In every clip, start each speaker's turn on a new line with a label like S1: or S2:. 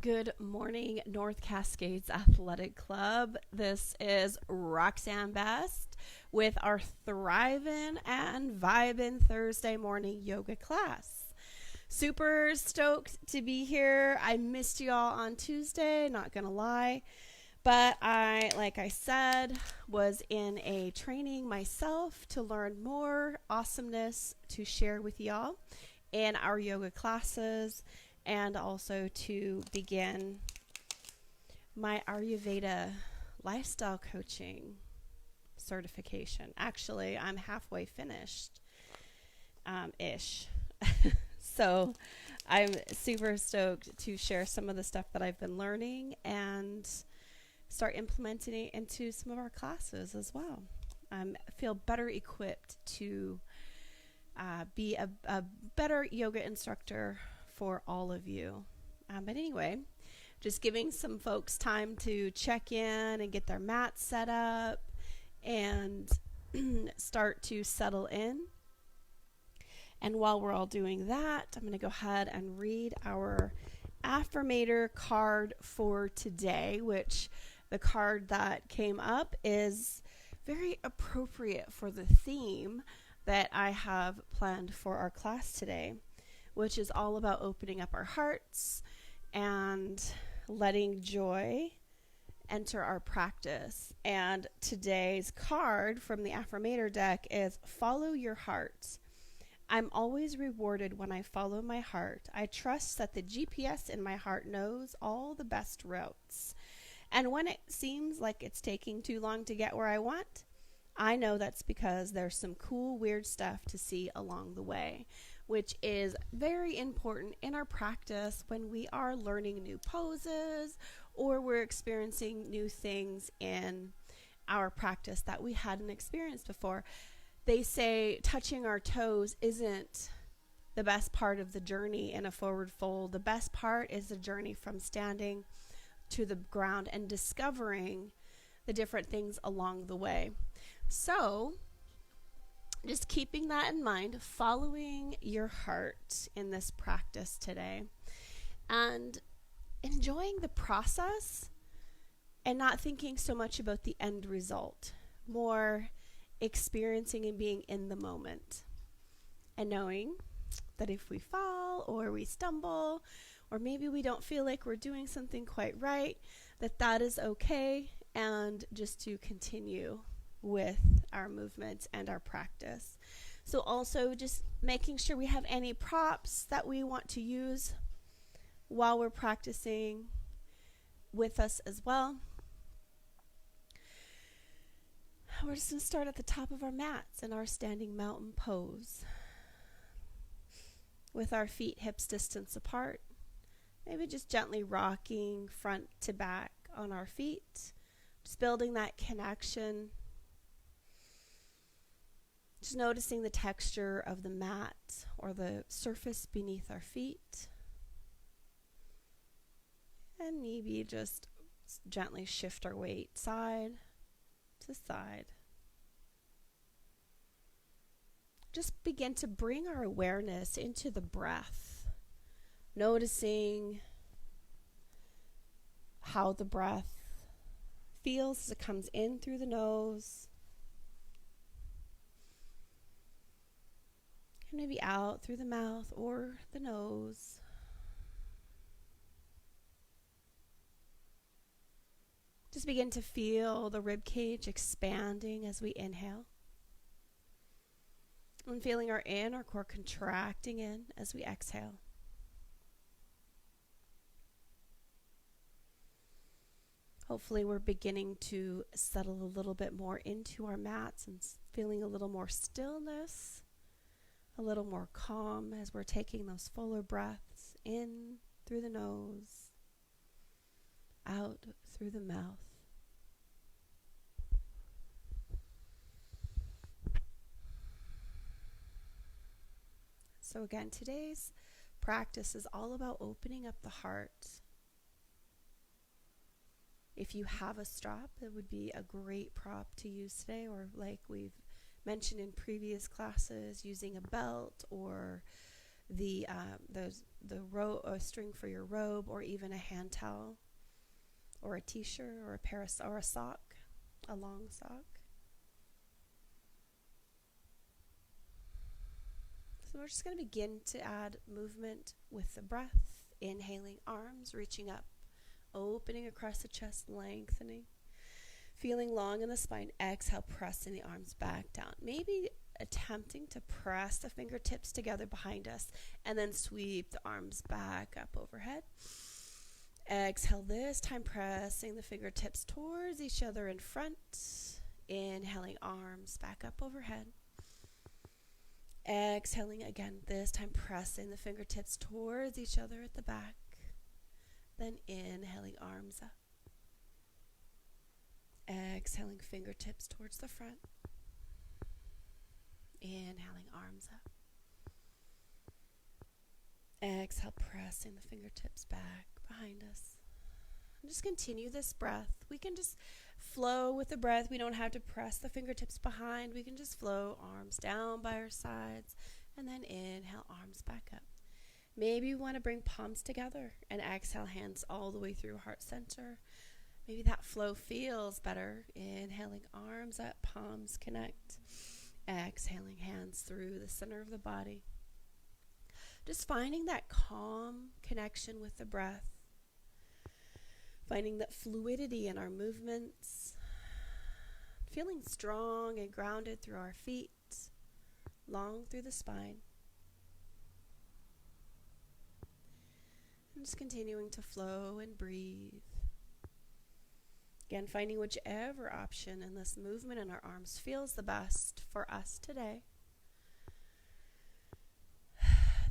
S1: Good morning, North Cascades Athletic Club. This is Roxanne Best with our Thrivin' and Vibin' Thursday morning yoga class. Super stoked to be here. I missed you all on Tuesday, not gonna lie. But like I said, was in a training myself to learn more awesomeness to share with y'all in our yoga classes, and also to begin my Ayurveda lifestyle coaching certification. Actually, I'm halfway finished ish. So I'm super stoked to share some of the stuff that I've been learning and start implementing it into some of our classes as well. I feel better equipped to be a better yoga instructor for all of you. But anyway, just giving some folks time to check in and get their mats set up and start to settle in. And while we're all doing that, I'm going to go ahead and read our affirmator card for today, which the card that came up is very appropriate for the theme that I have planned for our class today, which is all about opening up our hearts and letting joy enter our practice. And today's card from the affirmator deck is follow your heart. I'm always rewarded when I follow my heart. I trust that the GPS in my heart knows all the best routes. And when it seems like it's taking too long to get where I want, I know that's because there's some cool, weird stuff to see along the way, which is very important in our practice when we are learning new poses or we're experiencing new things in our practice that we hadn't experienced before. They say touching our toes isn't the best part of the journey in a forward fold. The best part is the journey from standing to the ground and discovering the different things along the way. So, just keeping that in mind, following your heart in this practice today and enjoying the process and not thinking so much about the end result, more experiencing and being in the moment and knowing that if we fall or we stumble or maybe we don't feel like we're doing something quite right, that is okay, and just to continue with our movements and our practice. So also just making sure we have any props that we want to use while we're practicing with us as well. We're just going to start at the top of our mats in our standing mountain pose with our feet hips distance apart. Maybe just gently rocking front to back on our feet, just building that connection. Just noticing the texture of the mat or the surface beneath our feet. And maybe just gently shift our weight side to side. Just begin to bring our awareness into the breath, noticing how the breath feels as it comes in through the nose, and maybe out through the mouth or the nose. Just begin to feel the rib cage expanding as we inhale. And feeling our inner core contracting in as we exhale. Hopefully we're beginning to settle a little bit more into our mats and feeling a little more stillness, a little more calm as we're taking those fuller breaths in through the nose, out through the mouth. So again, today's practice is all about opening up the heart. If you have a strap, it would be a great prop to use today, or like we've mentioned in previous classes, using a belt or a string for your robe, or even a hand towel, or a t-shirt, or or a sock, a long sock. So we're just going to begin to add movement with the breath. Inhaling, arms reaching up, opening across the chest, lengthening, feeling long in the spine. Exhale, pressing the arms back down. Maybe attempting to press the fingertips together behind us, and then sweep the arms back up overhead. Exhale, this time pressing the fingertips towards each other in front. Inhaling, arms back up overhead. Exhaling again, this time pressing the fingertips towards each other at the back. Then inhaling, arms up. Exhaling, fingertips towards the front. Inhaling, arms up. Exhale, pressing the fingertips back behind us. And just continue this breath. We can just flow with the breath. We don't have to press the fingertips behind. We can just flow, arms down by our sides, and then inhale, arms back up. Maybe you want to bring palms together and exhale, hands all the way through heart center. Maybe that flow feels better. Inhaling, arms up, palms connect. Exhaling, hands through the center of the body. Just finding that calm connection with the breath. Finding that fluidity in our movements. Feeling strong and grounded through our feet, long through the spine. And just continuing to flow and breathe. Again, finding whichever option in this movement in our arms feels the best for us today.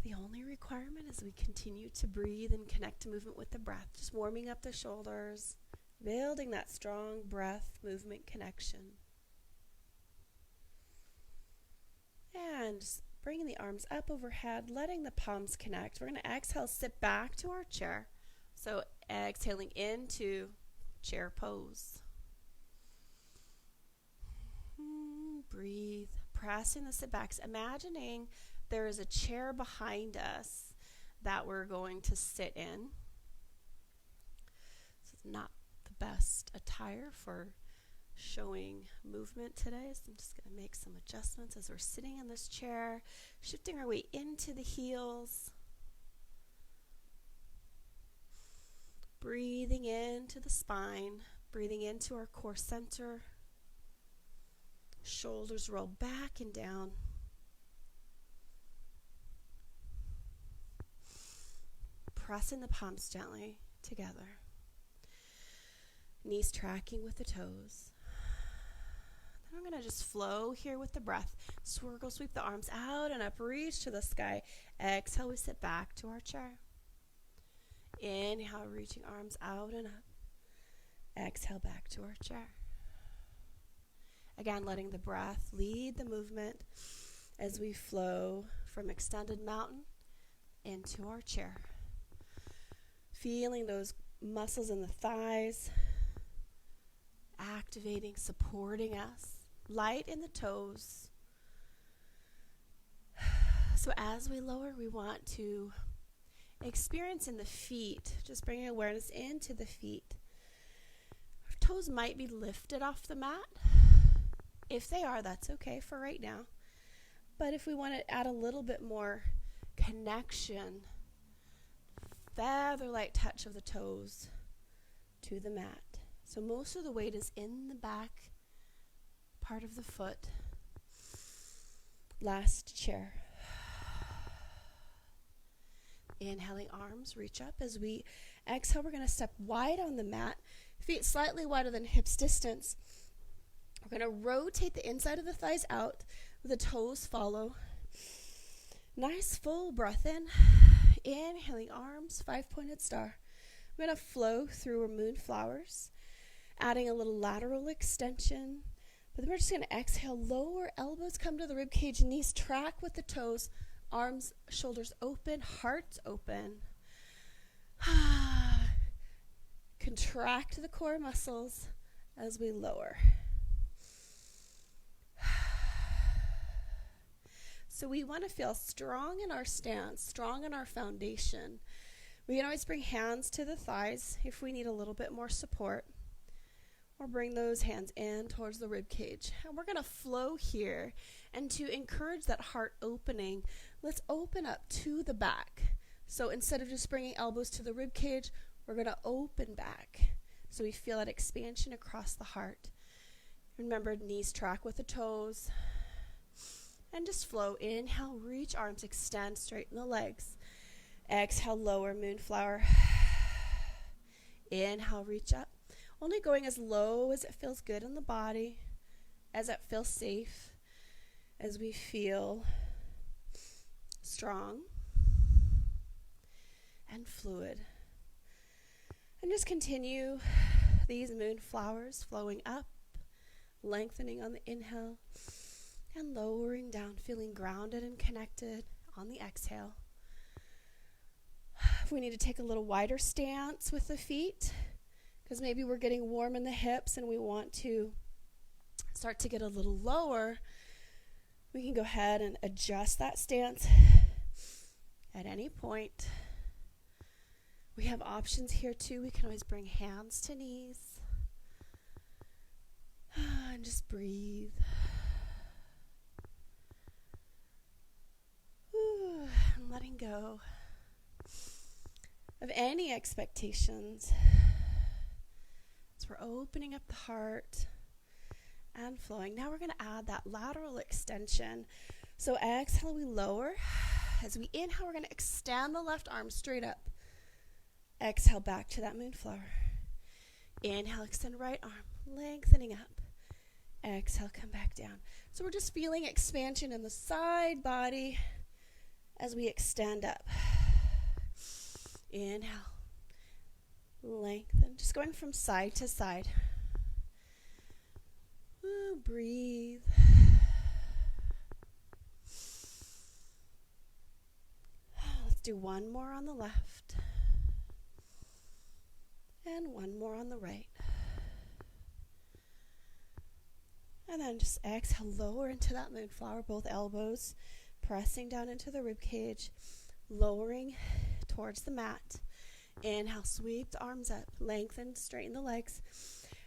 S1: The only requirement is we continue to breathe and connect to movement with the breath. Just warming up the shoulders, building that strong breath movement connection. And just bringing the arms up overhead, letting the palms connect. We're going to exhale, sit back to our chair. So exhaling into chair pose. Breathe, pressing the sit backs, imagining there is a chair behind us that we're going to sit in. This is not the best attire for showing movement today, so I'm just going to make some adjustments as we're sitting in this chair, shifting our weight into the heels. Breathing into the spine, breathing into our core center. Shoulders roll back and down. Pressing the palms gently together. Knees tracking with the toes. Then I'm going to just flow here with the breath. Swirl, sweep the arms out and up, reach to the sky. Exhale, we sit back to our chair. Inhale, reaching arms out and up. Exhale, back to our chair. Again, letting the breath lead the movement as we flow from extended mountain into our chair. Feeling those muscles in the thighs, activating, supporting us. Light in the toes. So as we lower, we want to experience in the feet, just bringing awareness into the feet. Our toes might be lifted off the mat. If they are, that's okay for right now. But if we want to add a little bit more connection, feather-like touch of the toes to the mat. So most of the weight is in the back part of the foot. Last chair. Inhaling, arms reach up. As we exhale, we're going to step wide on the mat, feet slightly wider than hips distance. We're going to rotate the inside of the thighs out, the toes follow. Nice full breath in. Inhaling, arms, 5-pointed star. We're going to flow through our moonflowers, adding a little lateral extension. But then we're just going to exhale, lower elbows come to the rib cage, knees track with the toes, arms, shoulders open, heart open. Contract the core muscles as we lower. So we want to feel strong in our stance, strong in our foundation. We can always bring hands to the thighs if we need a little bit more support, or bring those hands in towards the rib cage. And we're going to flow here. And to encourage that heart opening, let's open up to the back. So instead of just bringing elbows to the rib cage, we're going to open back. So we feel that expansion across the heart. Remember, knees track with the toes. And just flow. Inhale, reach arms, extend, straighten the legs. Exhale, lower, moonflower. Inhale, reach up. Only going as low as it feels good in the body, as it feels safe, as we feel strong and fluid. And just continue these moonflowers flowing up, lengthening on the inhale, and lowering down, feeling grounded and connected on the exhale. If we need to take a little wider stance with the feet, because maybe we're getting warm in the hips and we want to start to get a little lower, we can go ahead and adjust that stance at any point. We have options here too. We can always bring hands to knees and just breathe. And letting go of any expectations. So we're opening up the heart and flowing. Now we're going to add that lateral extension. So exhale, we lower. As we inhale, we're going to extend the left arm straight up. Exhale, back to that moonflower. Inhale, extend right arm, lengthening up. Exhale, come back down. So we're just feeling expansion in the side body as we extend up. Inhale, lengthen, just going from side to side. Ooh, breathe. Let's do one more on the left and one more on the right. And then just exhale, lower into that moonflower, both elbows pressing down into the rib cage, lowering towards the mat. Inhale, sweep the arms up, lengthen, straighten the legs.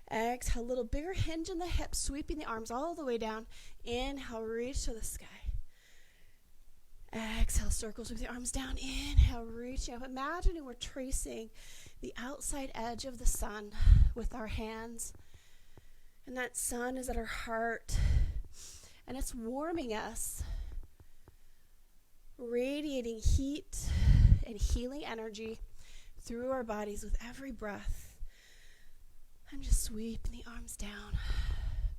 S1: Exhale, a little bigger hinge in the hips, sweeping the arms all the way down. Inhale, reach to the sky. Exhale, circles with the arms down. Inhale, reaching up. Imagining we're tracing the outside edge of the sun with our hands. And that sun is at our heart. And it's warming us, radiating heat and healing energy through our bodies with every breath. I'm just sweeping the arms down,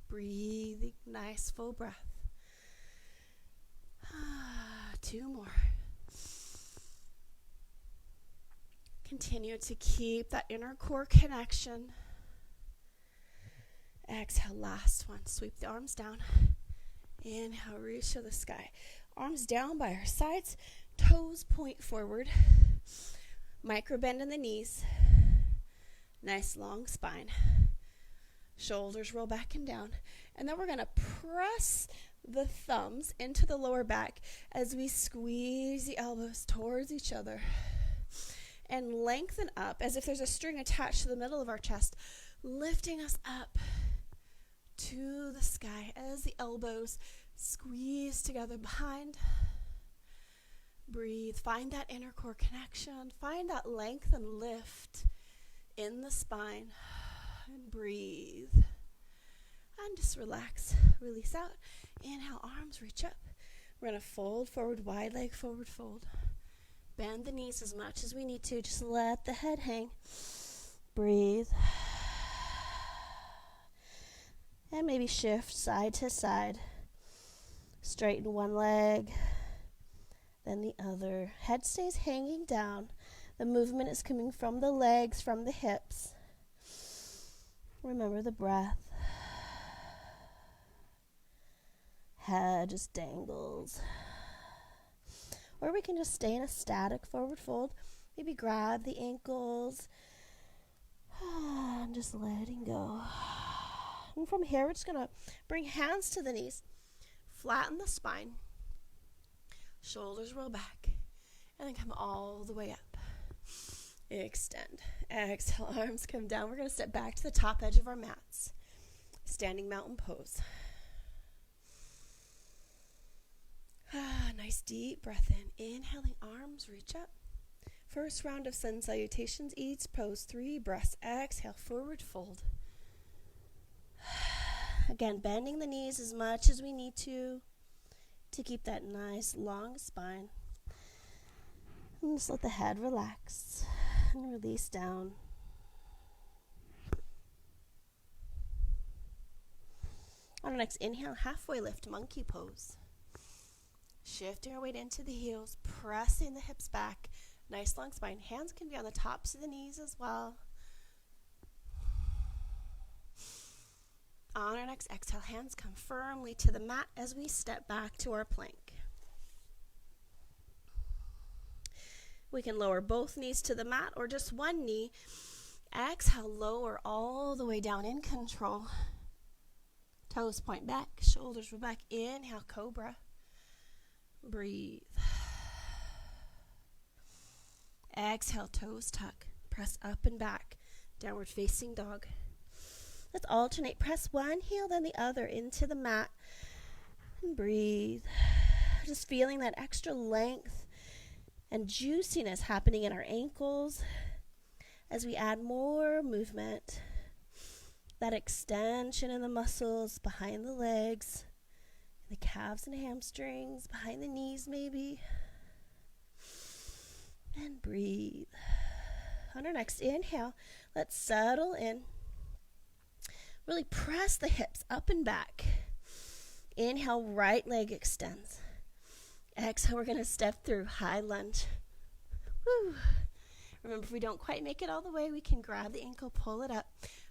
S1: breathing, nice full breath. 2 more. Continue to keep that inner core connection. Exhale, last one. Sweep the arms down. Inhale, reach to the sky. Arms down by our sides, toes point forward. Micro bend in the knees. Nice long spine. Shoulders roll back and down. And then we're going to press the thumbs into the lower back as we squeeze the elbows towards each other. And lengthen up as if there's a string attached to the middle of our chest, lifting us up to the sky as the elbows squeeze together behind. Breathe. Find that inner core connection. Find that length and lift in the spine. And breathe. And just relax. Release out. Inhale, arms reach up. We're going to fold forward, wide leg forward fold. Bend the knees as much as we need to. Just let the head hang. Breathe. And maybe shift side to side. Straighten one leg, then the other. Head stays hanging down. The movement is coming from the legs, from the hips. Remember the breath. Head just dangles. Or we can just stay in a static forward fold. Maybe grab the ankles. And just letting go. And from here, we're just going to bring hands to the knees. Flatten the spine. Shoulders roll back. And then come all the way up. Extend. Exhale, arms come down. We're going to step back to the top edge of our mats. Standing mountain pose. Nice deep breath in. Inhaling, arms reach up. First round of sun salutations. Each pose 3 breaths. Exhale, forward fold. Again, bending the knees as much as we need to keep that nice long spine. And just let the head relax and release down. On our next inhale, halfway lift, monkey pose. Shifting our weight into the heels, pressing the hips back. Nice long spine. Hands can be on the tops of the knees as well. On our next exhale, hands come firmly to the mat as we step back to our plank. We can lower both knees to the mat or just one knee. Exhale, lower all the way down in control. Toes point back, shoulders roll back. Inhale, cobra. Breathe. Exhale, toes tuck. Press up and back. Downward facing dog. Let's alternate. Press one heel, then the other into the mat. And breathe. Just feeling that extra length and juiciness happening in our ankles as we add more movement. That extension in the muscles behind the legs, the calves and hamstrings, behind the knees maybe. And breathe. On our next inhale, let's settle in. Really press the hips up and back. Inhale, right leg extends. Exhale, we're going to step through high lunge. Woo. Remember, if we don't quite make it all the way, we can grab the ankle, pull it up.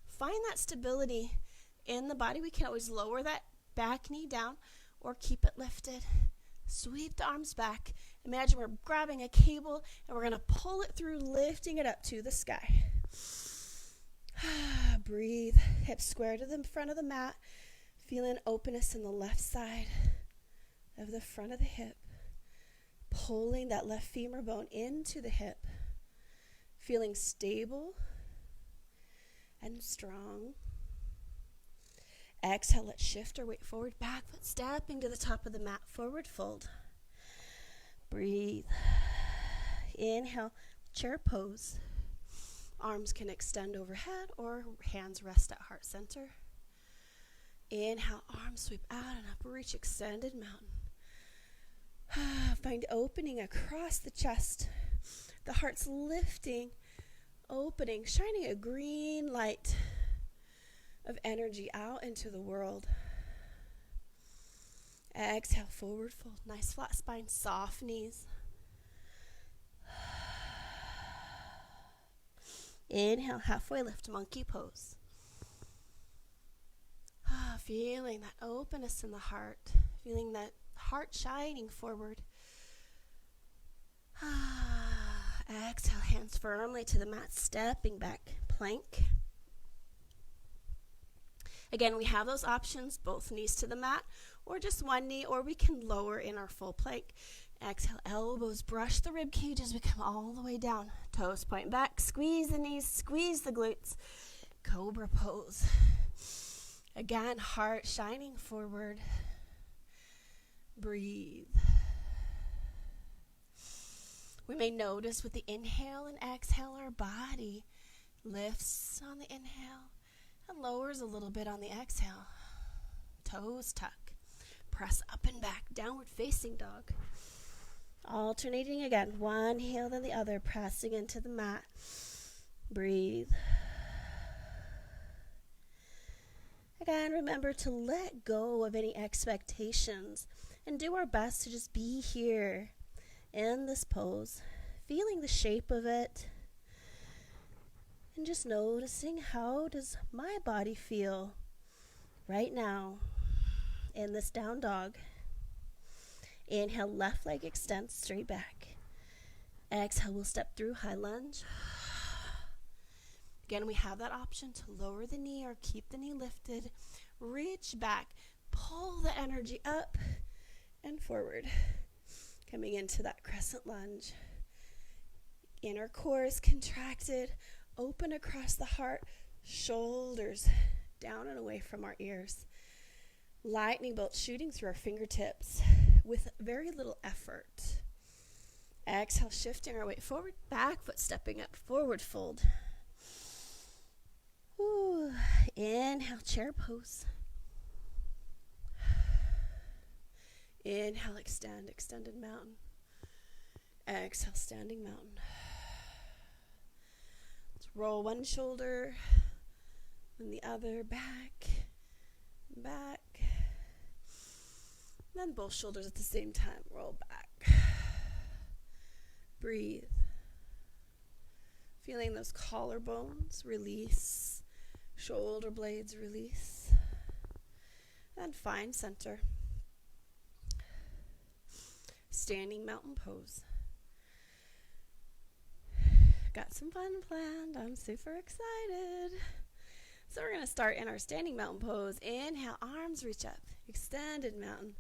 S1: Find that stability in the body. We can always lower that back knee down or keep it lifted. Sweep the arms back. Imagine we're grabbing a cable and we're going to pull it through, lifting it up to the sky. Breathe. Hips square to the front of the mat. Feeling openness in the left side of the front of the hip. Pulling that left femur bone into the hip. Feeling stable and strong. Exhale, let's shift our weight forward, back foot stepping to the top of the mat, forward fold. Breathe. Inhale, chair pose. Arms can extend overhead or hands rest at heart center. Inhale, arms sweep out and up, reach extended mountain. Find opening across the chest. The heart's lifting, opening, shining a green light of energy out into the world. Exhale, forward fold. Nice flat spine, soft knees. Inhale, halfway lift, monkey pose. Feeling that openness in the heart. Feeling that heart shining forward. Exhale, hands firmly to the mat, stepping back, plank. Again, we have those options, both knees to the mat, or just one knee, or we can lower in our full plank. Exhale, elbows brush the rib cage as we come all the way down. Toes point back, squeeze the knees, squeeze the glutes. Cobra pose. Again, heart shining forward. Breathe. We may notice with the inhale and exhale, our body lifts on the inhale and lowers a little bit on the exhale. Toes tuck. Press up and back, downward facing dog. Alternating again, one heel then the other, pressing into the mat. Breathe. Again, remember to let go of any expectations and do our best to just be here in this pose, feeling the shape of it, and just noticing how does my body feel right now in this down dog. Inhale, left leg extends straight back. Exhale, we'll step through high lunge. Again, we have that option to lower the knee or keep the knee lifted. Reach back, pull the energy up and forward. Coming into that crescent lunge. Inner core is contracted, open across the heart, shoulders down and away from our ears. Lightning bolts shooting through our fingertips with very little effort. Exhale, shifting our weight forward, back foot stepping up, forward fold. Ooh. Inhale, chair pose. Inhale, extend, extended mountain. Exhale, standing mountain. Let's roll one shoulder, then the other, back, back. And then both shoulders at the same time, roll back. Breathe. Feeling those collarbones release, shoulder blades release. And find center. Standing mountain pose. Got some fun planned. I'm super excited. So we're going to start in our standing mountain pose. Inhale, arms reach up. Extended mountain.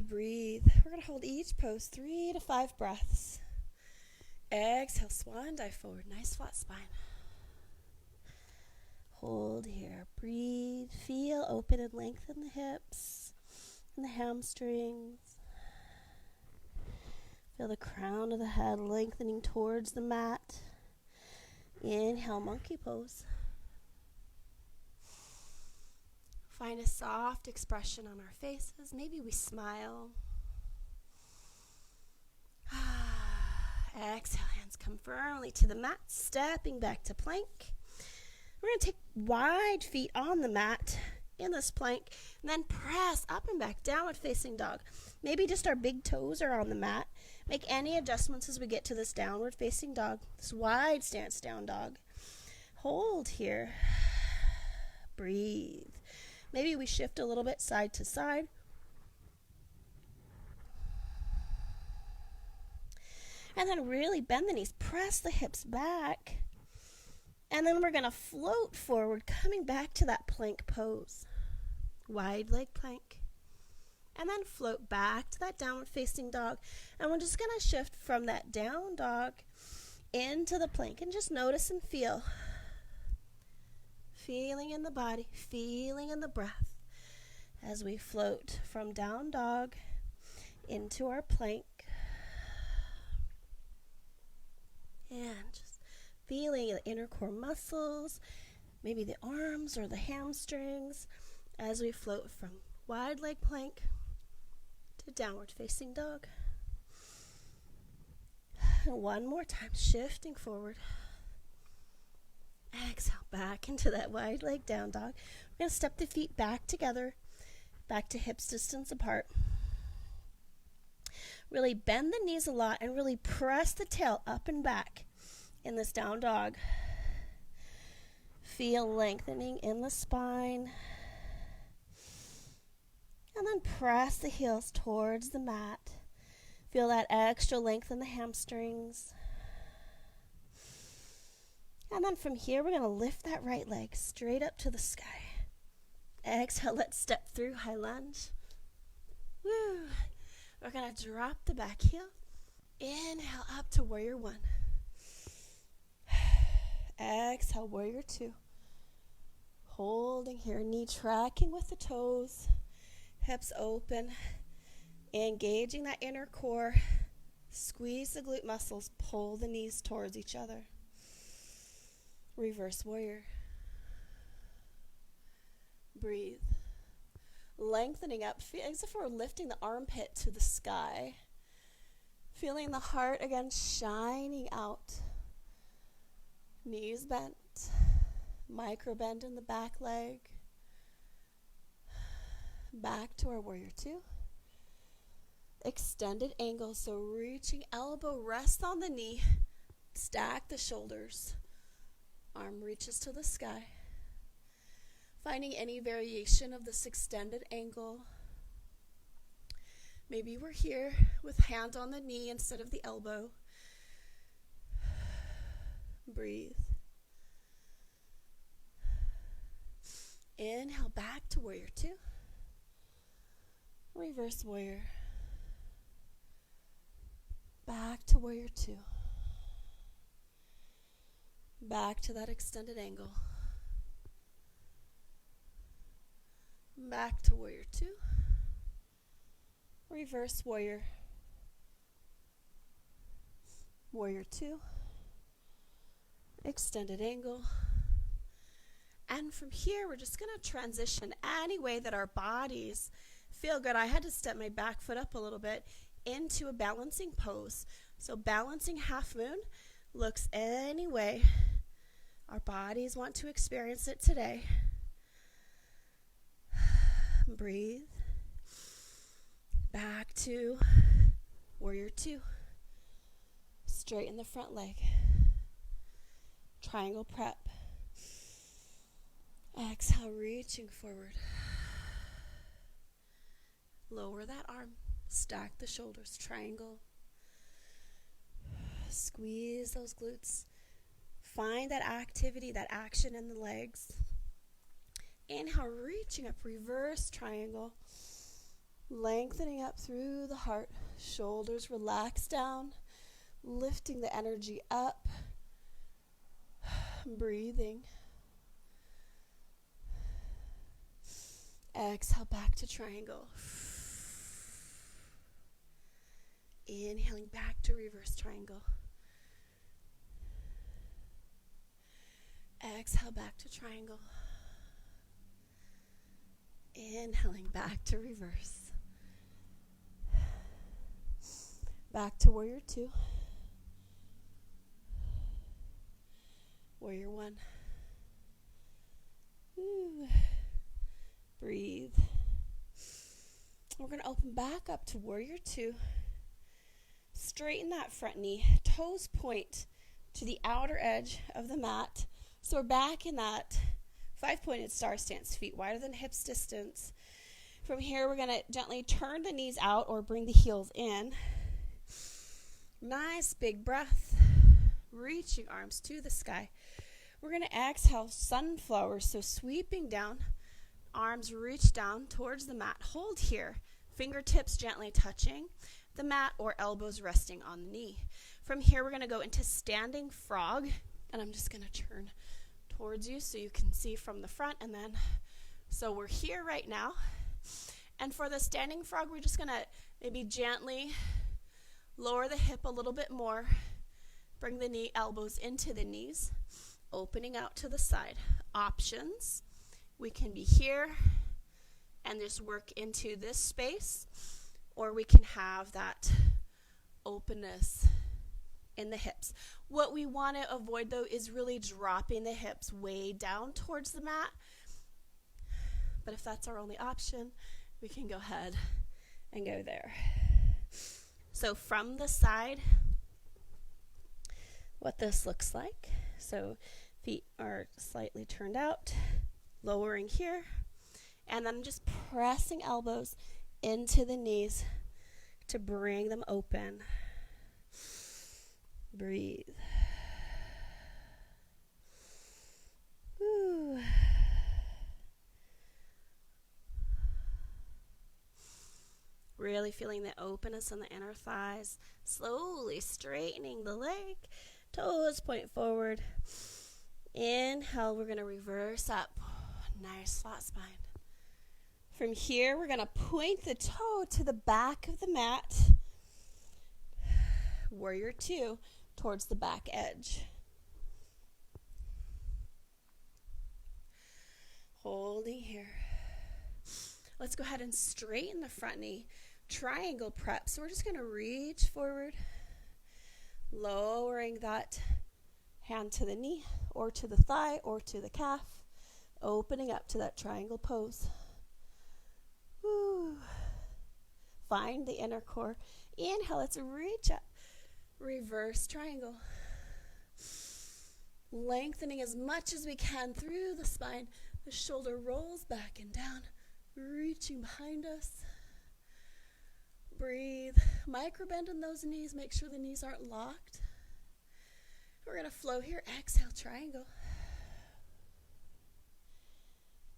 S1: Breathe. We're going to hold each pose 3 to 5 breaths. Exhale, swan dive forward. Nice flat spine. Hold here. Breathe. Feel open and lengthen the hips and the hamstrings. Feel the crown of the head lengthening towards the mat. Inhale, monkey pose. Find a soft expression on our faces. Maybe we smile. Exhale, hands come firmly to the mat, stepping back to plank. We're going to take wide feet on the mat in this plank, and then press up and back, downward facing dog. Maybe just our big toes are on the mat. Make any adjustments as we get to this downward facing dog, this wide stance down dog. Hold here. Breathe. Maybe we shift a little bit side to side. And then really bend the knees, press the hips back. And then we're going to float forward, coming back to that plank pose. Wide leg plank. And then float back to that downward facing dog. And we're just going to shift from that down dog into the plank. And just notice and feel. Feeling in the body, feeling in the breath. As we float from down dog into our plank. And just feeling the inner core muscles, maybe the arms or the hamstrings, as we float from wide leg plank to downward facing dog. And one more time, shifting forward. Exhale, back into that wide leg down dog. We're going to step the feet back together, back to hips distance apart. Really bend the knees a lot and really press the tail up and back in this down dog. Feel lengthening in the spine. And then press the heels towards the mat. Feel that extra length in the hamstrings. And then from here, we're going to lift that right leg straight up to the sky. Exhale, let's step through high lunge. Woo! We're going to drop the back heel. Inhale up to warrior one. Exhale, warrior two. Holding here, knee tracking with the toes. Hips open. Engaging that inner core. Squeeze the glute muscles. Pull the knees towards each other. Reverse warrior. Breathe. Lengthening up, as if we're lifting the armpit to the sky. Feeling the heart again shining out. Knees bent. Micro bend in the back leg. Back to our warrior two. Extended angle, so reaching elbow, rest on the knee. Stack the shoulders. Arm reaches to the sky. Finding any variation of this extended angle. Maybe we're here with hand on the knee instead of the elbow. Breathe. Inhale back to warrior two. Reverse warrior. Back to warrior two. Back to that extended angle. Back to warrior two. Reverse warrior. Warrior two. Extended angle. And from here, we're just going to transition any way that our bodies feel good. I had to step my back foot up a little bit into a balancing pose. So balancing half moon looks any way our bodies want to experience it today. Breathe. Back to warrior two. Straighten the front leg. Triangle prep. Exhale, reaching forward. Lower that arm. Stack the shoulders. Triangle. Squeeze those glutes. Find that activity, that action in the legs. Inhale, reaching up. Reverse triangle. Lengthening up through the heart. Shoulders relax down. Lifting the energy up. Breathing. Exhale, back to triangle. Inhaling back to reverse triangle. Exhale, back to triangle. Inhaling back to reverse. Back to warrior two. Warrior one. Ooh. Breathe. We're going to open back up to warrior two. Straighten that front knee. Toes point to the outer edge of the mat. So we're back in that 5-pointed star stance, feet wider than hips distance. From here, we're going to gently turn the knees out or bring the heels in. Nice big breath. Reaching arms to the sky. We're going to exhale sunflower, so sweeping down. Arms reach down towards the mat. Hold here. Fingertips gently touching the mat or elbows resting on the knee. From here, we're going to go into standing frog. And I'm just going to turn towards you so you can see from the front. And then, so we're here right now. And for the standing frog, we're just going to maybe gently lower the hip a little bit more. Bring the knee elbows into the knees. Opening out to the side. Options. We can be here and just work into this space, or we can have that openness in the hips. What we want to avoid, though, is really dropping the hips way down towards the mat. But if that's our only option, we can go ahead and go there. So from the side, what this looks like. So feet are slightly turned out. Lowering here, and then just pressing elbows into the knees to bring them open. Breathe. Woo. Really feeling the openness in the inner thighs. Slowly straightening the leg. Toes point forward. Inhale, we're going to reverse up. Nice flat spine. From here, we're going to point the toe to the back of the mat. Warrior two towards the back edge. Holding here. Let's go ahead and straighten the front knee. Triangle prep. So we're just going to reach forward, lowering that hand to the knee or to the thigh or to the calf. Opening up to that triangle pose. Woo. Find the inner core. Inhale, let's reach up. Reverse triangle. Lengthening as much as we can through the spine. The shoulder rolls back and down. Reaching behind us. Breathe. Micro bend in those knees. Make sure the knees aren't locked. We're going to flow here. Exhale, triangle.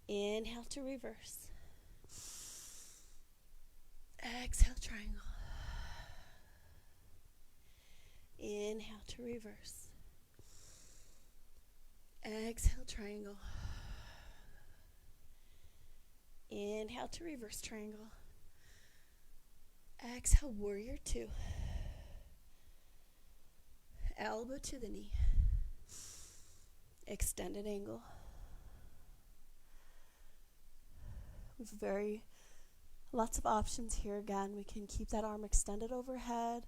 S1: Inhale to reverse. Exhale, triangle. Inhale to reverse. Exhale, triangle. Inhale to reverse triangle. Exhale, warrior two. Elbow to the knee. Extended angle. Lots of options here. Again, we can keep that arm extended overhead.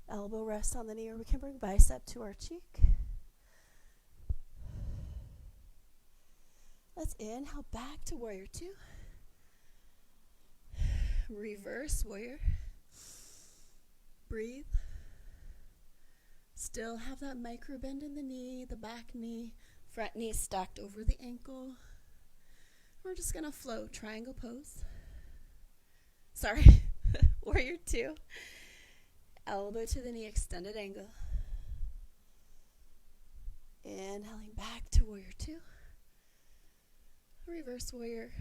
S1: Elbow rests on the knee, or we can bring bicep to our cheek. Let's inhale back to warrior two. Reverse warrior. Breathe. Still have that micro bend in the knee, the back knee, front knee stacked over the ankle. We're just going to flow. Triangle pose. Warrior two. Elbow to the knee, extended angle. Inhaling back to warrior two. Reverse warrior.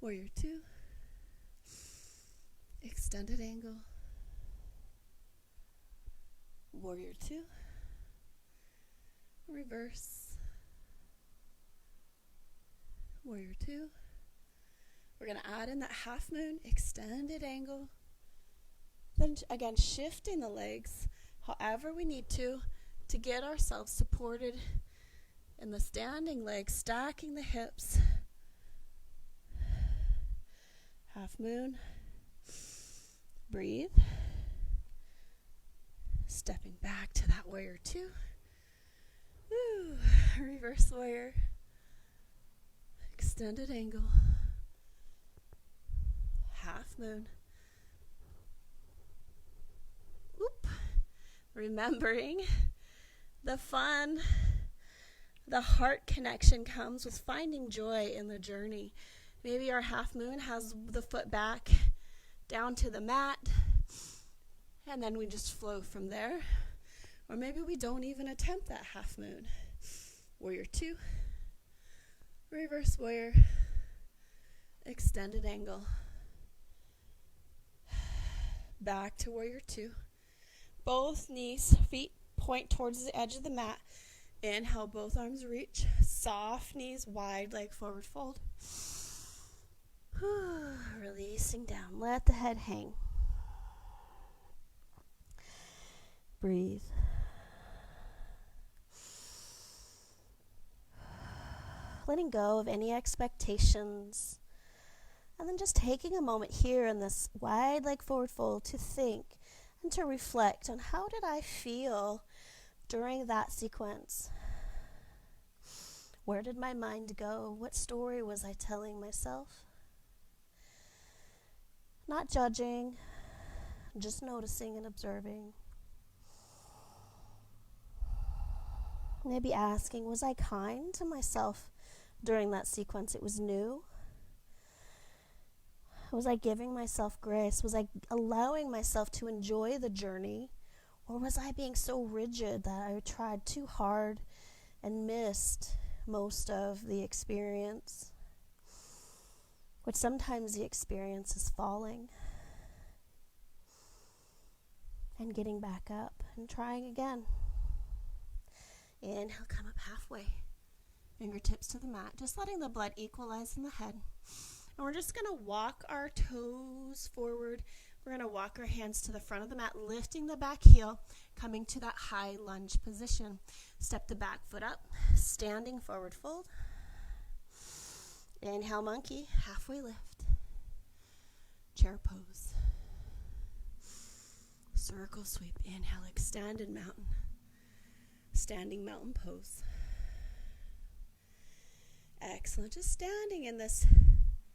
S1: Warrior two. Extended angle. Warrior two. Reverse. Warrior two. We're going to add in that half moon, extended angle. Then again, shifting the legs however we need to get ourselves supported in the standing legs, stacking the hips. Half moon. Breathe. Stepping back to that warrior two. Woo. Reverse warrior. Extended angle. Half moon. Oop. Remembering the fun, the heart connection comes with finding joy in the journey. Maybe our half moon has the foot back down to the mat, and then we just flow from there. Or maybe we don't even attempt that half moon. Warrior two. Reverse warrior. Extended angle. Back to warrior two. Both knees, feet point towards the edge of the mat. Inhale, both arms reach. Soft knees, wide leg forward fold. Releasing down. Let the head hang. Breathe. Letting go of any expectations. And then just taking a moment here in this wide leg forward fold to think and to reflect on how did I feel during that sequence? Where did my mind go? What story was I telling myself? Not judging, just noticing and observing. Maybe asking, was I kind to myself during that sequence? It was new. Was I giving myself grace? Was I allowing myself to enjoy the journey? Or was I being so rigid that I tried too hard and missed most of the experience? Which sometimes the experience is falling and getting back up and trying again. Inhale, come up halfway. Fingertips to the mat. Just letting the blood equalize in the head. And we're just going to walk our toes forward. We're going to walk our hands to the front of the mat, lifting the back heel, coming to that high lunge position. Step the back foot up, standing forward fold. Inhale, monkey, halfway lift. Chair pose. Circle sweep. Inhale, extended mountain. Standing mountain pose. Excellent. Just standing in this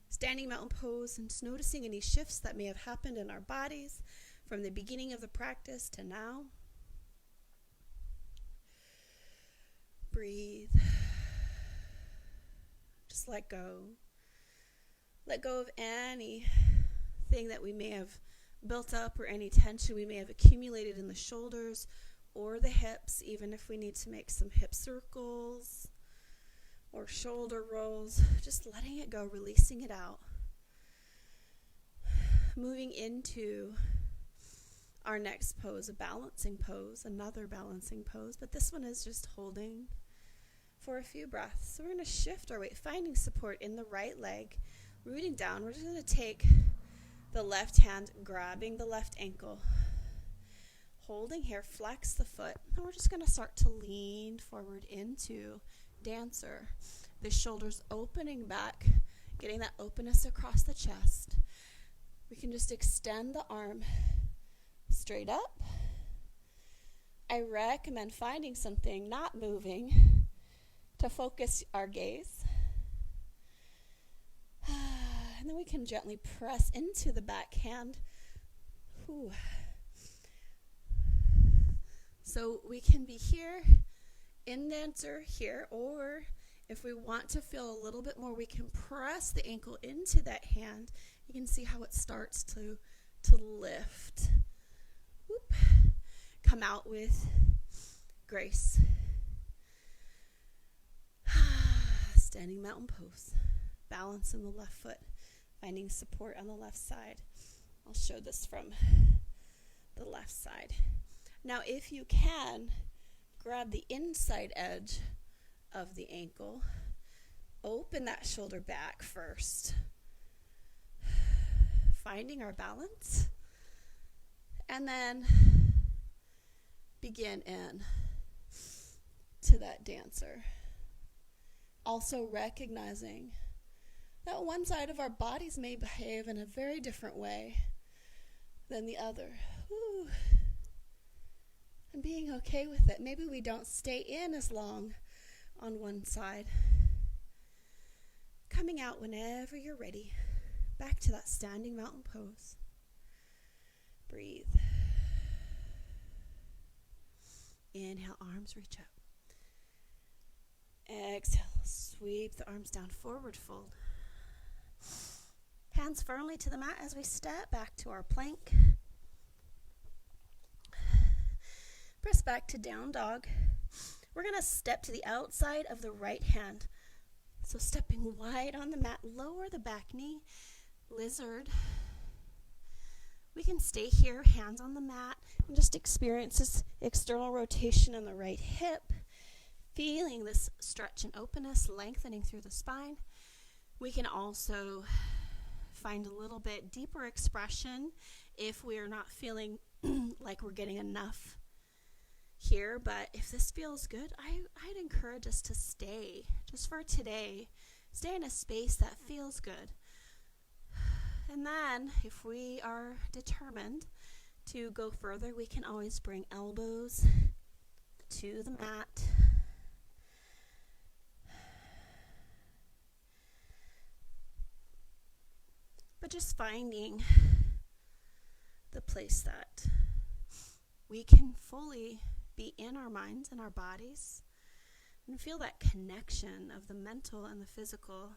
S1: standing mountain pose and just noticing any shifts that may have happened in our bodies from the beginning of the practice to now. Breathe. Just let go. Let go of anything that we may have built up or any tension we may have accumulated in the shoulders or the hips, even if we need to make some hip circles or shoulder rolls. Just letting it go, releasing it out. Moving into Our next pose, a balancing pose, another balancing pose, but this one is just holding for a few breaths. So we're going to shift our weight, finding support in the right leg, rooting down. We're just going to take the left hand, grabbing the left ankle, holding here, flex the foot, and we're just going to start to lean forward into dancer. The shoulders opening back, getting that openness across the chest. We can just extend the arm straight up. I recommend finding something not moving to focus our gaze. And then we can gently press into the backhand. Ooh. So we can be here in dancer here, or if we want to feel a little bit more, we can press the ankle into that hand. You can see how it starts to lift. Whoop. Come out with grace. Standing mountain pose. Balance in the left foot. Finding support on the left side. I'll show this from the left side. Now, if you can, grab the inside edge of the ankle. Open that shoulder back first. Finding our balance. And then begin in to that dancer. Also recognizing that one side of our bodies may behave in a very different way than the other. Whew. And being okay with it. Maybe we don't stay in as long on one side. Coming out whenever you're ready. Back to that standing mountain pose. Breathe. Inhale, arms reach up. Exhale, sweep the arms down, forward fold. Hands firmly to the mat as we step back to our plank. Press back to down dog. We're going to step to the outside of the right hand. So stepping wide on the mat, lower the back knee, lizard. We can stay here, hands on the mat, and just experience this external rotation in the right hip, feeling this stretch and openness, lengthening through the spine. We can also find a little bit deeper expression if we are not feeling like we're getting enough here. But if this feels good, I'd encourage us to stay, just for today, stay in a space that feels good. And then, if we are determined to go further, we can always bring elbows to the mat. But just finding the place that we can fully be in our minds and our bodies and feel that connection of the mental and the physical.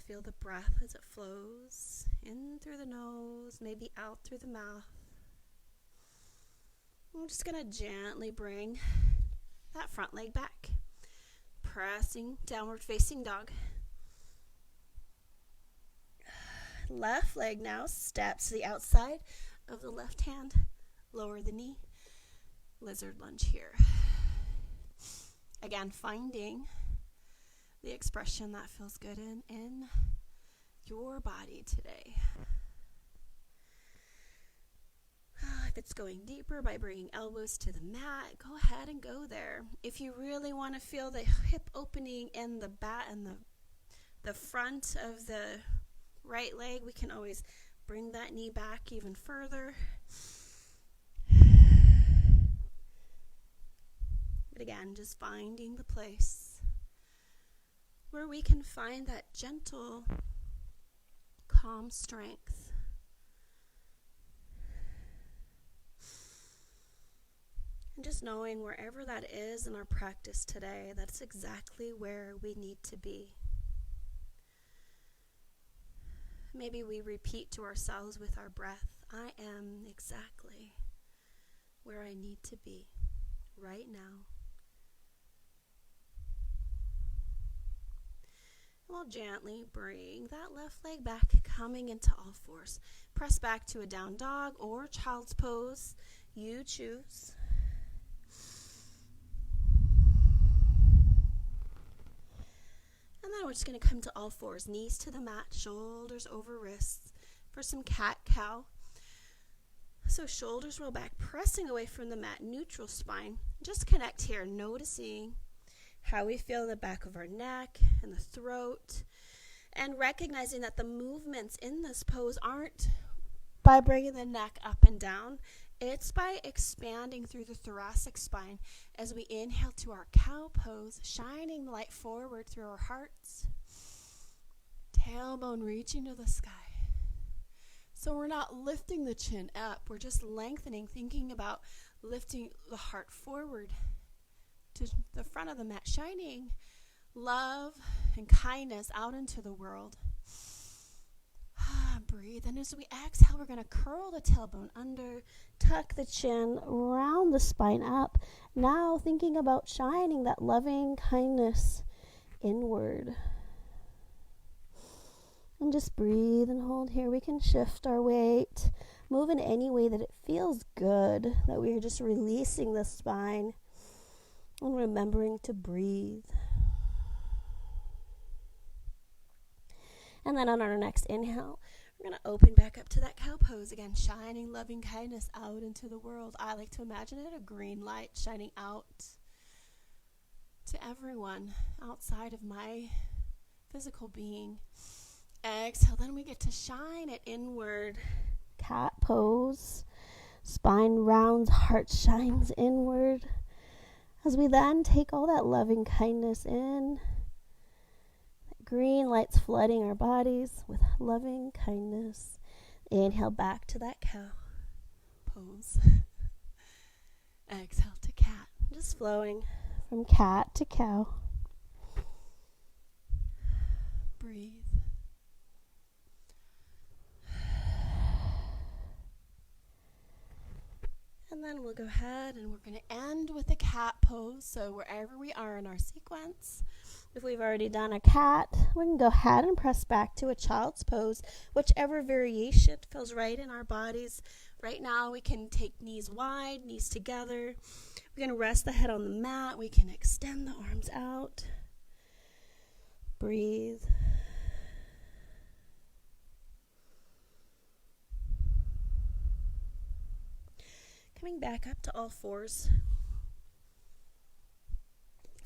S1: Feel the breath as it flows in through the nose, maybe out through the mouth. I'm just going to gently bring that front leg back, pressing downward facing dog. Left leg now steps to the outside of the left hand, lower the knee, lizard lunge here. Again, finding the expression that feels good in your body today. If it's going deeper by bringing elbows to the mat, go ahead and go there. If you really want to feel the hip opening in the back and the front of the right leg, we can always bring that knee back even further. But again, just finding the place where we can find that gentle, calm strength. And just knowing wherever that is in our practice today, that's exactly where we need to be. Maybe we repeat to ourselves with our breath, I am exactly where I need to be right now. We'll gently bring that left leg back, coming into all fours. Press back to a down dog or child's pose. You choose. And then we're just going to come to all fours. Knees to the mat, shoulders over wrists for some cat-cow. So shoulders roll back, pressing away from the mat, neutral spine. Just connect here, noticing how we feel in the back of our neck and the throat, and recognizing that the movements in this pose aren't by bringing the neck up and down. It's by expanding through the thoracic spine as we inhale to our cow pose, shining the light forward through our hearts, tailbone reaching to the sky. So we're not lifting the chin up, we're just lengthening, thinking about lifting the heart forward to the front of the mat, shining love and kindness out into the world. Breathe. And as we exhale, we're going to curl the tailbone under, tuck the chin, round the spine up. Now thinking about shining that loving kindness inward. And just breathe and hold here. We can shift our weight, move in any way that it feels good, that we're just releasing the spine and remembering to breathe. And then on our next inhale, we're going to open back up to that cow pose again, shining loving kindness out into the world. I like to imagine it a green light shining out to everyone outside of my physical being. Exhale, then we get to shine it inward. Cat pose, spine rounds, heart shines inward. As we then take all that loving kindness in, green lights flooding our bodies with loving kindness. Inhale back to that cow pose. Exhale to cat. Just flowing from cat to cow. Breathe. And then we'll go ahead and we're going to end with a cat pose. So wherever we are in our sequence, if we've already done a cat, we can go ahead and press back to a child's pose, whichever variation feels right in our bodies. Right now, we can take knees wide, knees together. We're going to rest the head on the mat. We can extend the arms out. Breathe. Coming back up to all fours.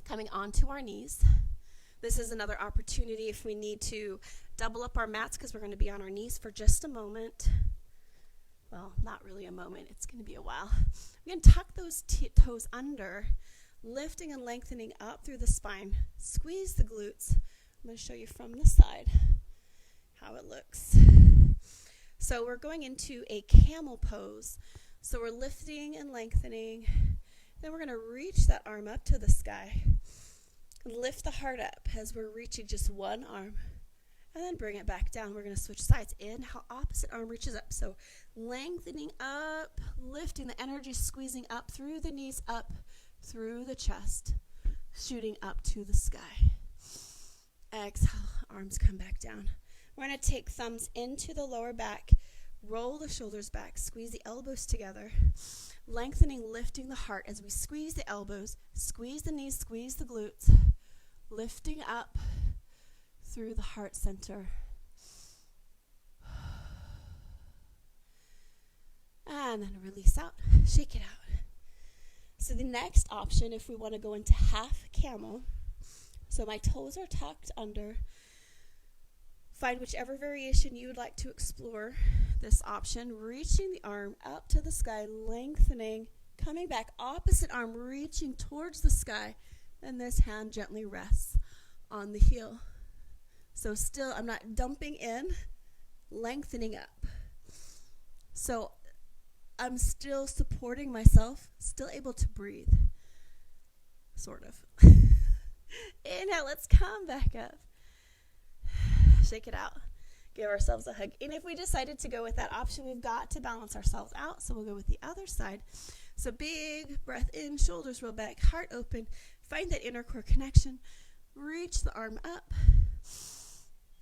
S1: Coming onto our knees. This is another opportunity if we need to double up our mats because we're going to be on our knees for just a moment. Well, not really a moment. It's going to be a while. We're going to tuck those toes under, lifting and lengthening up through the spine. Squeeze the glutes. I'm going to show you from this side how it looks. So we're going into a camel pose. So we're lifting and lengthening. Then we're going to reach that arm up to the sky. Lift the heart up as we're reaching just one arm. And then bring it back down. We're going to switch sides. Inhale, opposite arm reaches up. So lengthening up, lifting the energy, squeezing up through the knees, up through the chest, shooting up to the sky. Exhale, arms come back down. We're going to take thumbs into the lower back. Roll the shoulders back, squeeze the elbows together, lengthening, lifting the heart as we squeeze the elbows, squeeze the knees, squeeze the glutes, lifting up through the heart center. And then release out, shake it out. So the next option, if we want to go into half camel, so my toes are tucked under. Find whichever variation you would like to explore this option, reaching the arm up to the sky, lengthening, coming back, opposite arm reaching towards the sky, and this hand gently rests on the heel. So still, I'm not dumping in, lengthening up. So I'm still supporting myself, still able to breathe, sort of. Inhale, let's come back up. Shake it out. Give ourselves a hug. And if we decided to go with that option, we've got to balance ourselves out. So we'll go with the other side. So big breath in, shoulders roll back, heart open. Find that inner core connection. Reach the arm up.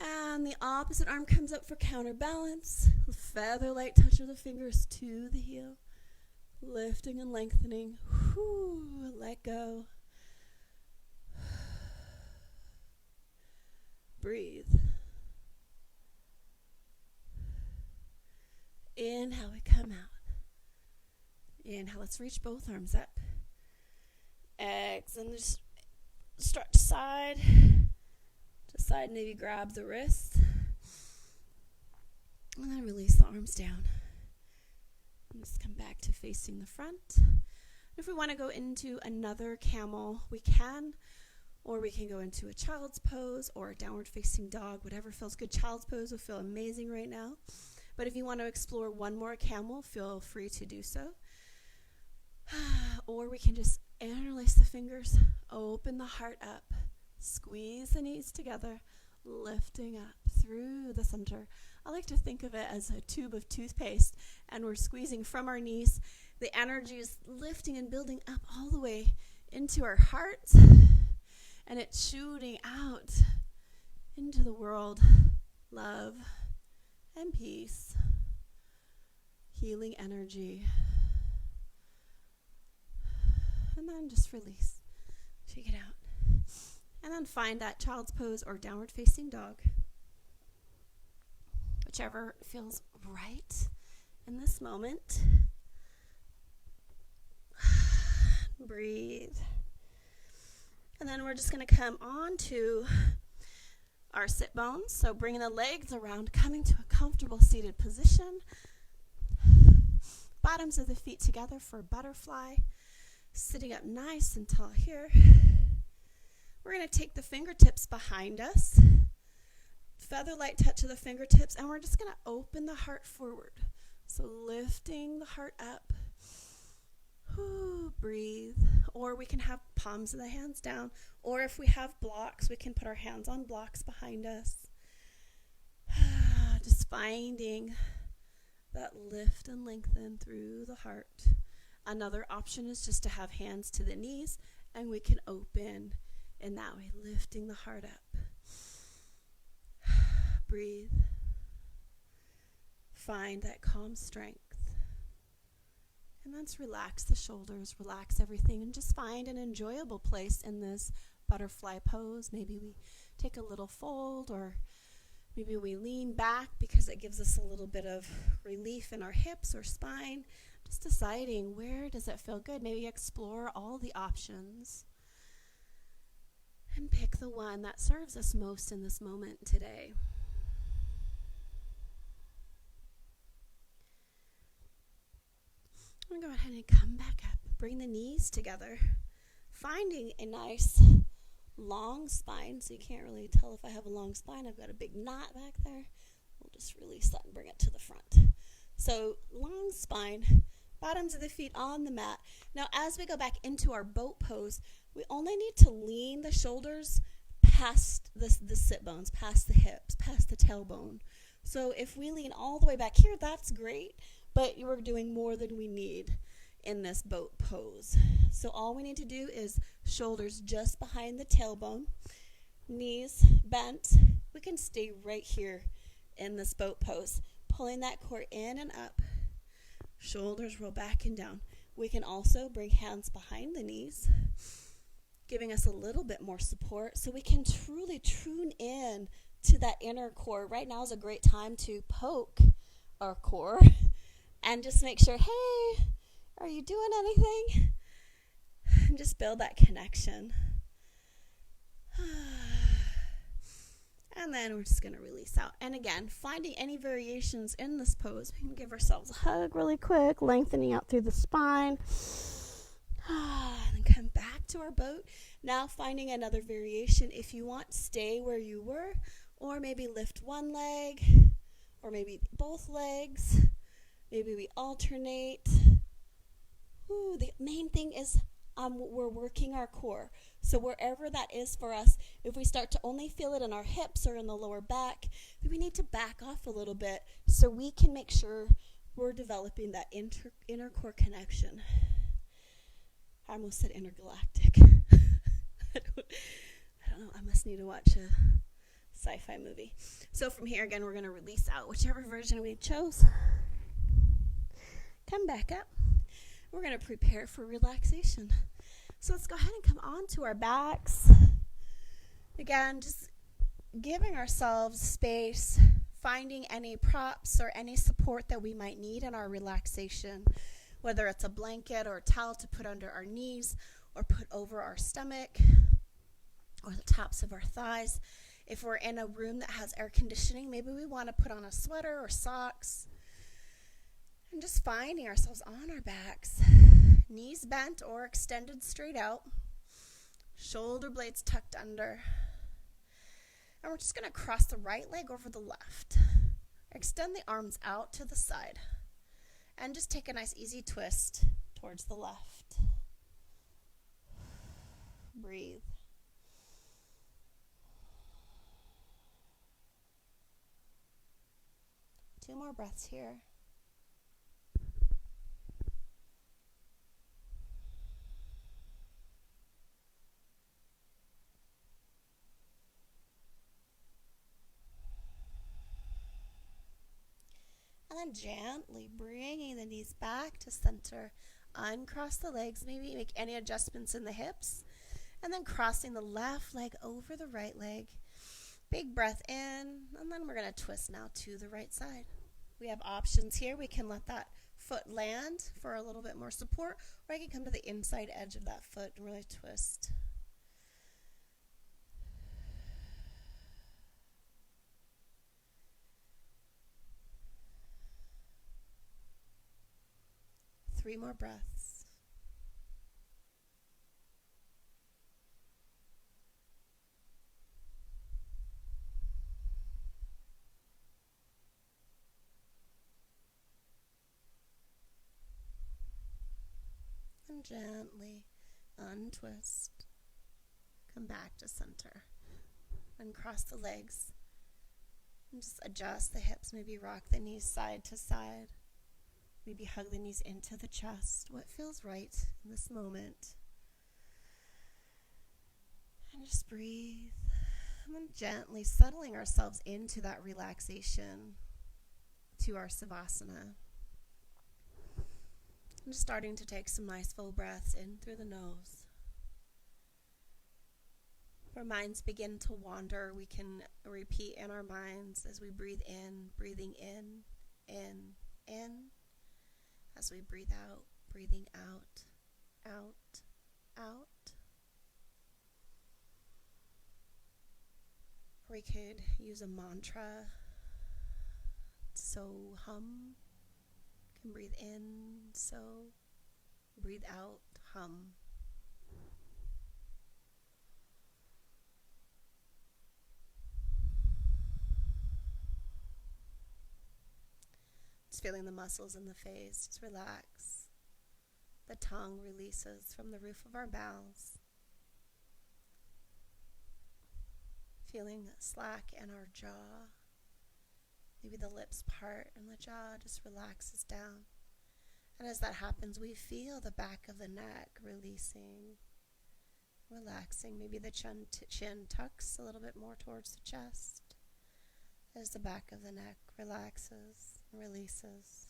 S1: And the opposite arm comes up for counterbalance. Feather light touch of the fingers to the heel. Lifting and lengthening. Whew, let go. Breathe. Inhale, we come out. Inhale, let's reach both arms up. Exhale, and just stretch side to side, maybe grab the wrists. And then release the arms down. And just come back to facing the front. If we want to go into another camel, we can. Or we can go into a child's pose or a downward facing dog, whatever feels good. Child's pose will feel amazing right now. But if you want to explore one more camel, feel free to do so. Or we can just interlace the fingers, open the heart up, squeeze the knees together, lifting up through the center. I like to think of it as a tube of toothpaste, and we're squeezing from our knees. The energy is lifting and building up all the way into our hearts, and it's shooting out into the world. Love and peace, healing energy. And then just release. Shake it out. And then find that child's pose or downward facing dog. Whichever feels right in this moment. Breathe. And then we're just going to come on to our sit bones. So bringing the legs around, coming to a comfortable seated position. Bottoms of the feet together for butterfly. Sitting up nice and tall here. We're going to take the fingertips behind us. Feather light touch of the fingertips. And we're just going to open the heart forward. So lifting the heart up. Ooh, breathe. Or we can have palms of the hands down. Or if we have blocks, we can put our hands on blocks behind us. Just finding that lift and lengthen through the heart. Another option is just to have hands to the knees, and we can open in that way, lifting the heart up. Breathe. Find that calm strength. And let's relax the shoulders, relax everything, and just find an enjoyable place in this butterfly pose. Maybe we take a little fold, or maybe we lean back because it gives us a little bit of relief in our hips or spine. Just deciding, where does it feel good? Maybe explore all the options and pick the one that serves us most in this moment today. I'm going to go ahead and come back up. Bring the knees together. Finding a nice long spine, so you can't really tell if I have a long spine. I've got a big knot back there. We'll just release that and bring it to the front. So long spine, bottoms of the feet on the mat. Now as we go back into our boat pose, we only need to lean the shoulders past the sit bones, past the hips, past the tailbone. So if we lean all the way back here, that's great, but you're doing more than we need in this boat pose. So all we need to do is shoulders just behind the tailbone, knees bent. We can stay right here in this boat pose, pulling that core in and up. Shoulders roll back and down. We can also bring hands behind the knees, giving us a little bit more support so we can truly tune in to that inner core. Right now is a great time to poke our core and just make sure, hey, are you doing anything? And just build that connection. And then we're just going to release out. And again, finding any variations in this pose. We can give ourselves a hug really quick, lengthening out through the spine. And then come back to our boat. Now finding another variation. If you want, stay where you were, or maybe lift one leg, or maybe both legs. Maybe we alternate. The main thing is we're working our core. So wherever that is for us, if we start to only feel it in our hips or in the lower back, then we need to back off a little bit so we can make sure we're developing that inner core connection. I almost said intergalactic. I don't know. I must need to watch sci-fi movie. So from here, again, we're going to release out whichever version we chose. Come back up. We're going to prepare for relaxation. So let's go ahead and come on to our backs. Again, just giving ourselves space, finding any props or any support that we might need in our relaxation, whether it's a blanket or a towel to put under our knees or put over our stomach or the tops of our thighs. If we're in a room that has air conditioning, maybe we want to put on a sweater or socks. And just finding ourselves on our backs, knees bent or extended straight out, shoulder blades tucked under. And we're just going to cross the right leg over the left. Extend the arms out to the side. And just take a nice easy twist towards the left. Breathe. Two more breaths here. And then gently bringing the knees back to center. Uncross the legs, maybe make any adjustments in the hips. And then crossing the left leg over the right leg. Big breath in, and then we're going to twist now to the right side. We have options here. We can let that foot land for a little bit more support, or I can come to the inside edge of that foot and really twist. Three more breaths. And gently untwist. Come back to center. Uncross the legs. And just adjust the hips, maybe rock the knees side to side. Maybe hug the knees into the chest. What feels right in this moment? And just breathe. And then gently settling ourselves into that relaxation to our Savasana. And just starting to take some nice full breaths in through the nose. If our minds begin to wander, we can repeat in our minds as we breathe in, breathing in, in. As we breathe out, breathing out, out, out. Or we could use a mantra. So hum. You can breathe in, so. Breathe out, hum. Just feeling the muscles in the face, just relax. The tongue releases from the roof of our mouths. Feeling slack in our jaw. Maybe the lips part and the jaw just relaxes down. And as that happens, we feel the back of the neck releasing, relaxing. Maybe the chin tucks a little bit more towards the chest as the back of the neck relaxes and releases.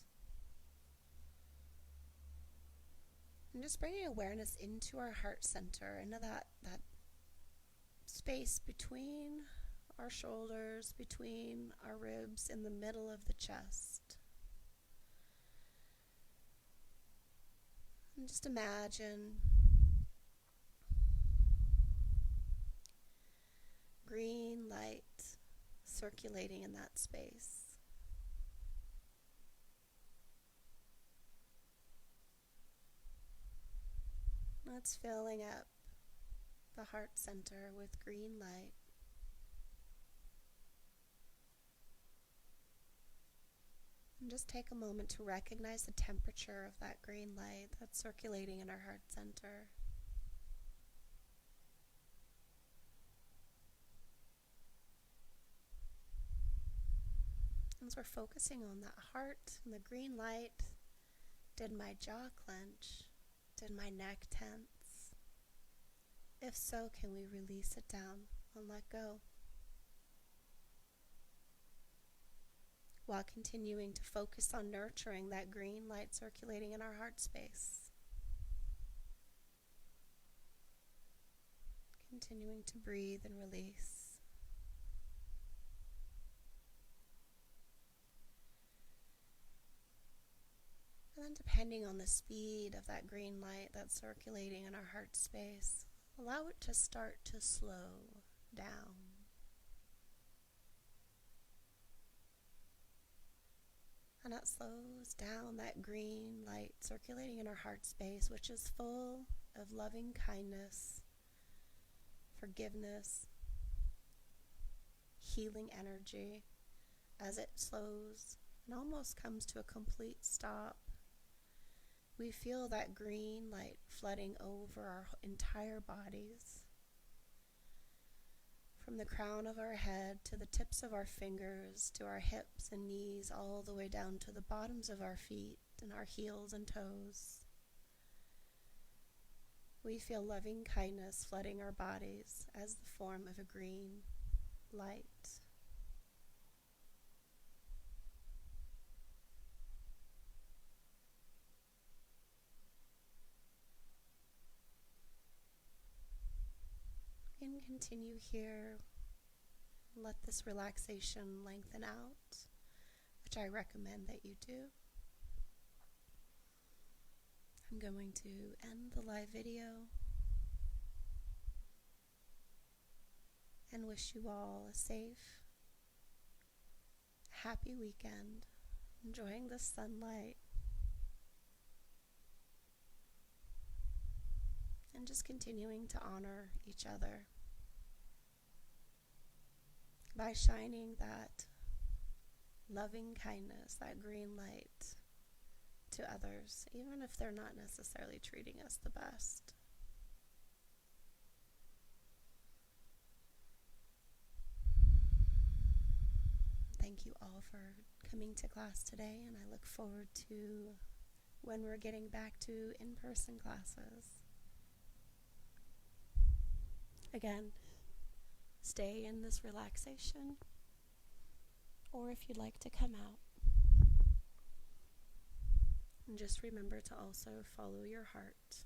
S1: And just bringing awareness into our heart center, into that space between our shoulders, between our ribs, in the middle of the chest. And just imagine green light circulating in that space. That's filling up the heart center with green light. And just take a moment to recognize the temperature of that green light that's circulating in our heart center. As we're focusing on that heart and the green light, did my jaw clench? Did my neck tense? If so, can we release it down and let go? while continuing to focus on nurturing that green light circulating in our heart space. Continuing to breathe and release. And then, depending on the speed of that green light that's circulating in our heart space, allow it to start to slow down. And that slows down that green light circulating in our heart space, which is full of loving kindness, forgiveness, healing energy. As it slows and almost comes to a complete stop, we feel that green light flooding over our entire bodies. From the crown of our head to the tips of our fingers, to our hips and knees, all the way down to the bottoms of our feet and our heels and toes. We feel loving kindness flooding our bodies as the form of a green light. And continue here. Let this relaxation lengthen out, which I recommend that you do. I'm going to end the live video and wish you all a safe, happy weekend, enjoying the sunlight, and just continuing to honor each other by shining that loving kindness, that green light to others, even if they're not necessarily treating us the best. Thank you all for coming to class today, and I look forward to when we're getting back to in-person classes. Again, stay in this relaxation, or if you'd like to come out. And just remember to also follow your heart.